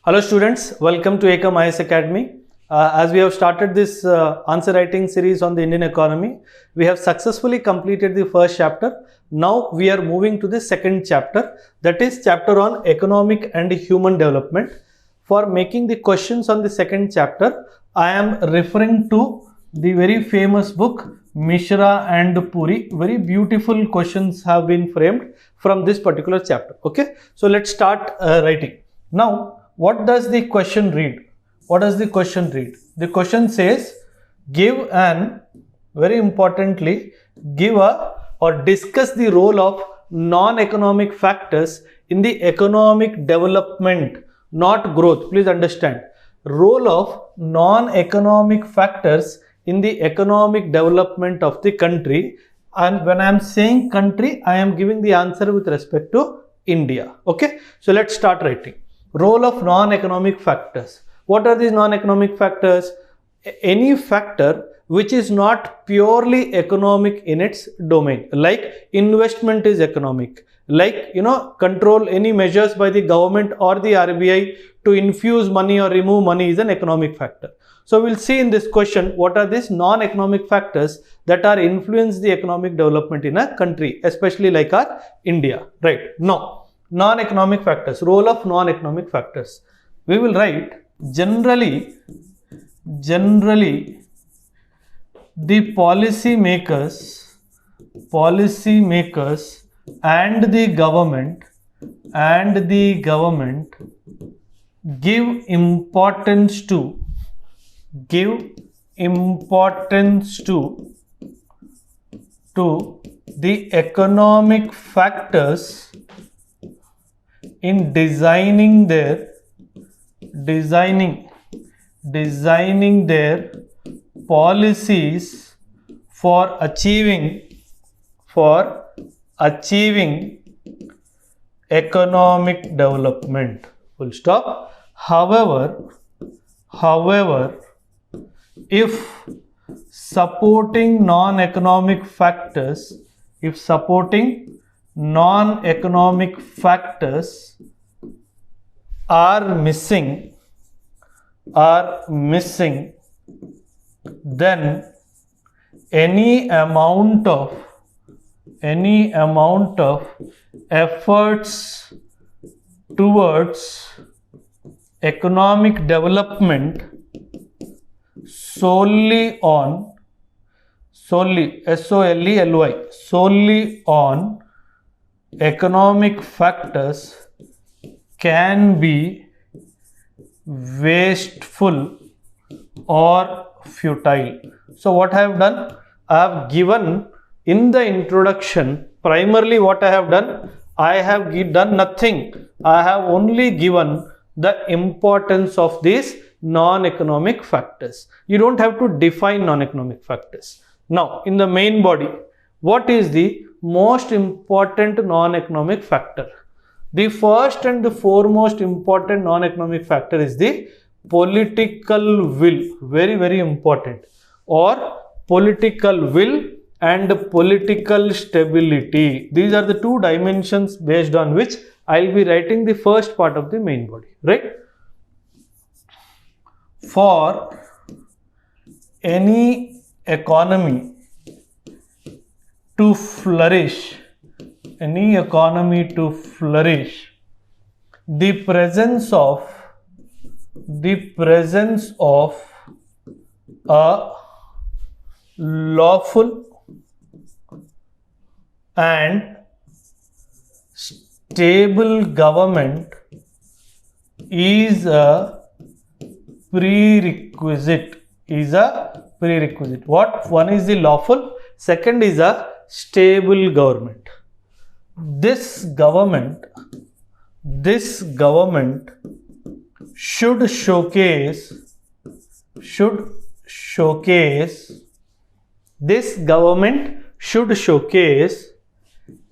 Hello students, welcome to Ekam Academy. As we have started this answer writing series on the Indian economy, we have successfully completed the first chapter. Now we are moving to the second chapter, that is chapter on economic and human development. For making the questions on the second chapter, I am referring to the very famous book Mishra and Puri. Very beautiful questions have been framed from this particular chapter. Okay, so let's start writing. Now, what does the question read? What does the question read? The question says, give an, very importantly, give a or discuss the role of non-economic factors in the economic development, not growth. Please understand, role of non-economic factors in the economic development of the country. And when I am saying country, I am giving the answer with respect to India. Okay, so let's start writing. Role of non-economic factors. What are these non-economic factors? Any factor which is not purely economic in its domain, like investment is economic, like control any measures by the government or the RBI to infuse money or remove money is an economic factor. So we'll see in this question what are these non-economic factors that are influence the economic development in a country, especially like our India. Right now, non-economic factors, role of non-economic factors. We will write generally the policy makers and the government give importance to the economic factors in designing their policies for achieving economic development. Full stop. However, if supporting non-economic factors are missing, then any amount of efforts towards economic development solely on economic factors can be wasteful or futile. So what I have done, I have given in the introduction, primarily what I have done, I have done nothing. I have only given the importance of these non-economic factors. You don't have to define non-economic factors. Now, in the main body, what is the most important non-economic factor? The first and the foremost important non-economic factor is the political will. Very, very important. Or political will and political stability. These are the two dimensions based on which I will be writing the first part of the main body. Right? For any economy to flourish, the presence of a lawful and stable government is a prerequisite. What? One is the lawful, second is a stable government. This government should showcase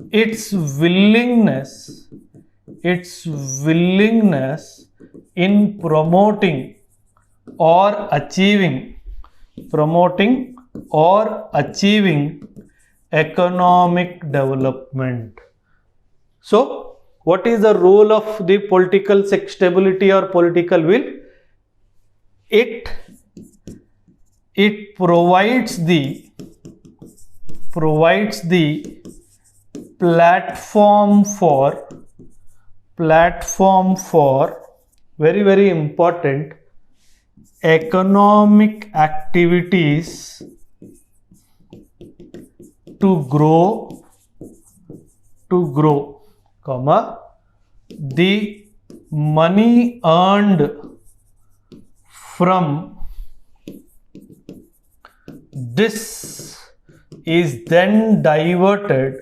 its willingness in promoting or achieving economic development. So What is the role of the political stability or political will? It provides the platform for very, very important economic activities to grow, comma, the money earned from this is then diverted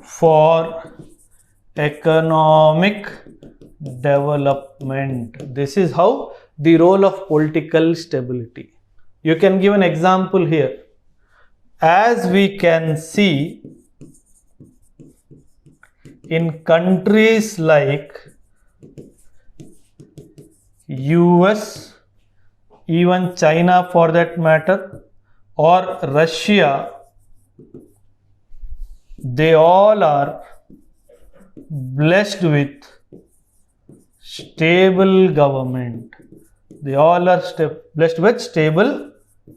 for economic development. This is how the role of political stability. You can give an example here. As we can see, in countries like US, even China for that matter, or Russia, they all are blessed with stable government. They all are blessed with stable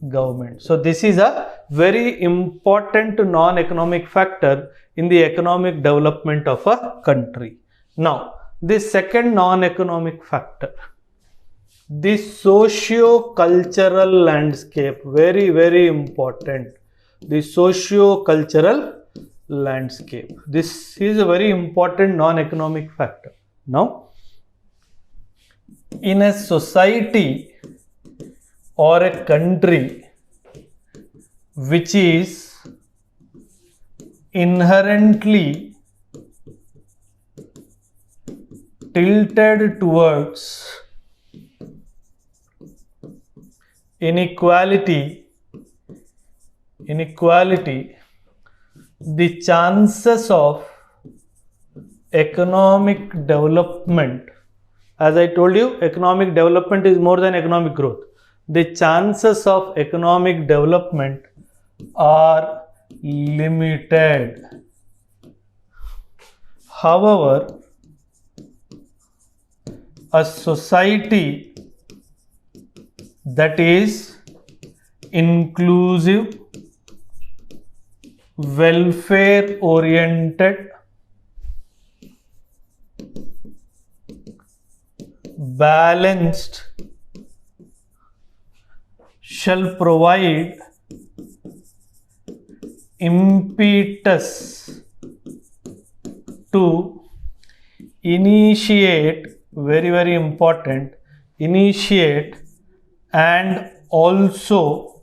government. So this is a very important non-economic factor in the economic development of a country. Now, the second non-economic factor, the socio-cultural landscape, very, very important. The socio-cultural landscape. This is a very important non-economic factor. Now, in a society or a country which is inherently tilted towards inequality, the chances of economic development, as I told you, economic development is more than economic growth. The chances of economic development are limited. However, a society that is inclusive, welfare oriented, balanced, shall provide impetus to initiate, very, very important, initiate and also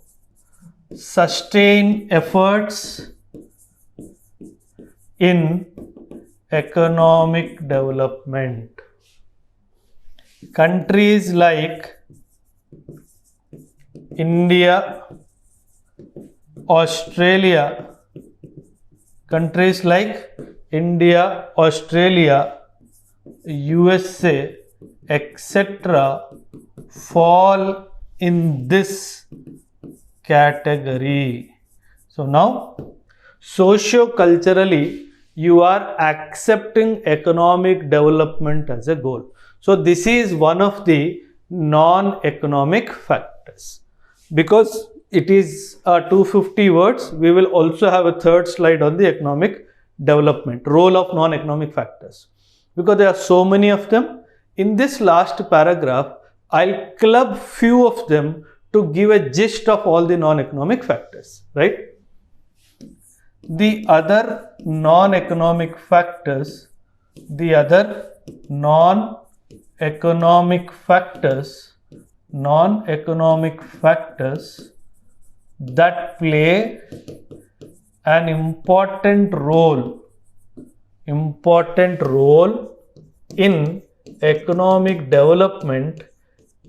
sustain efforts in economic development. Countries like India, Australia, USA, etc. fall in this category. So now, socio-culturally, you are accepting economic development as a goal. So this is one of the non-economic factors. Because it is 250 words, we will also have a third slide on the economic development, role of non-economic factors. Because there are so many of them, in this last paragraph, I'll club few of them to give a gist of all the non-economic factors, right? The other non-economic factors, that play an important role in economic development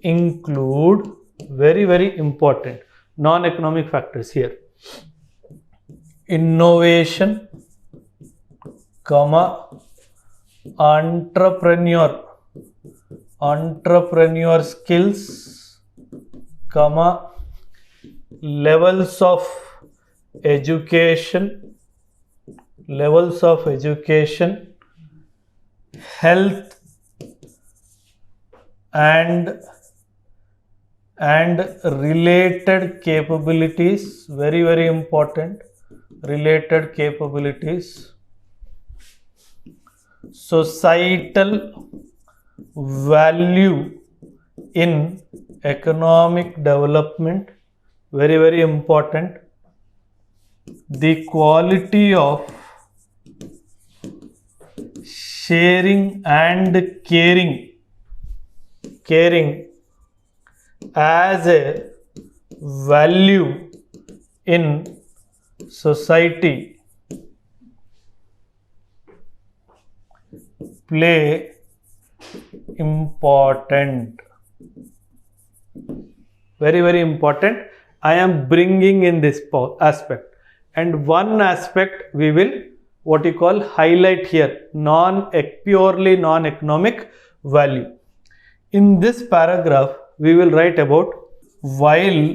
include very, very important non-economic factors here. Innovation, entrepreneur skills, levels of education, health and related capabilities, very, very important, related capabilities, societal value in economic development, very, very important, the quality of sharing and caring as a value in society play important, very, very important. I am bringing in this aspect, and one aspect we will what you call highlight here, purely non-economic value. In this paragraph we will write about while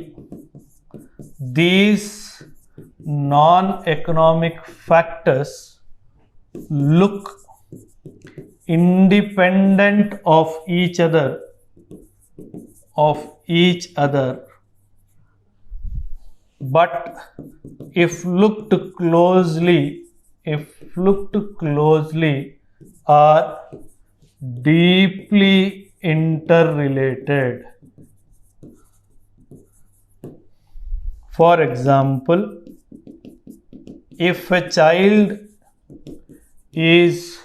these non-economic factors look independent of each other, but if looked closely are deeply interrelated. For example, if a child is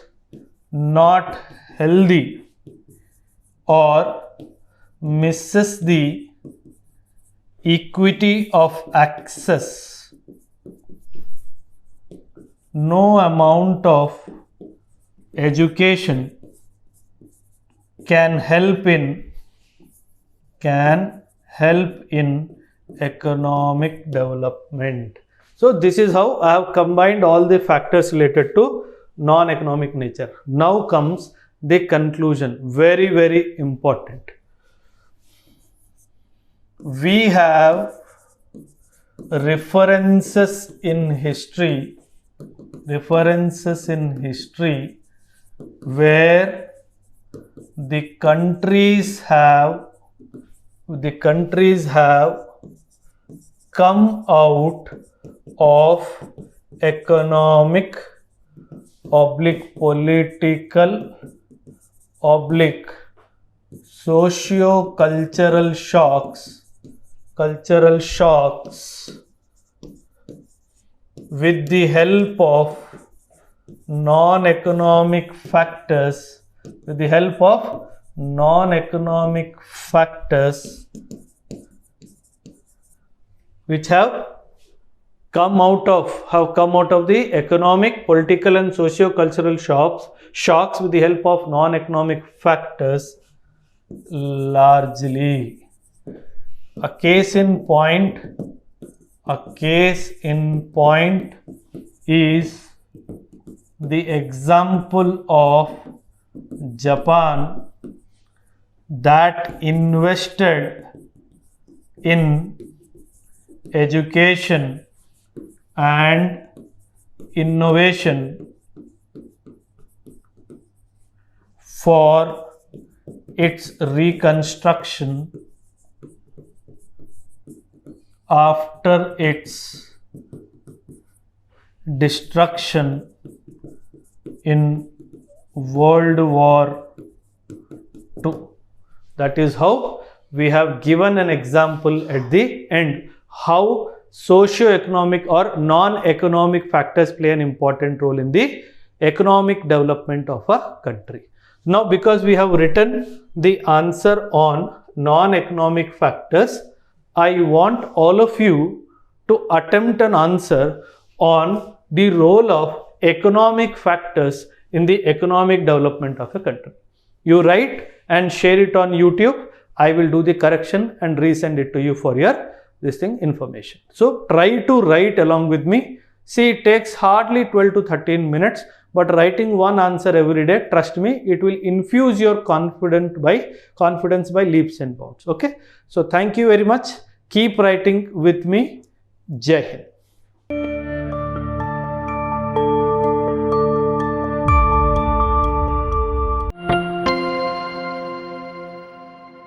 not healthy or misses the equity of access, no amount of education can help in economic development. So this is how I have combined all the factors related to non-economic nature. Now comes the conclusion, very, very important. We have references in history where the countries have come out of economic political socio-cultural shocks with the help of non-economic factors, which have come out of the economic, political and socio-cultural shocks with the help of non-economic factors largely. A case in point is the example of Japan that invested in education and innovation for its reconstruction after its destruction in World War II. That is how we have given an example at the end, how socio-economic or non-economic factors play an important role in the economic development of a country. Now, because we have written the answer on non-economic factors, I want all of you to attempt an answer on the role of economic factors in the economic development of a country. You write and share it on YouTube. I will do the correction and resend it to you for your information. So try to write along with me. See, it takes hardly 12 to 13 minutes, but writing one answer every day, trust me, it will infuse your confidence by leaps and bounds. Okay. So thank you very much. Keep writing with me. Jai Hind.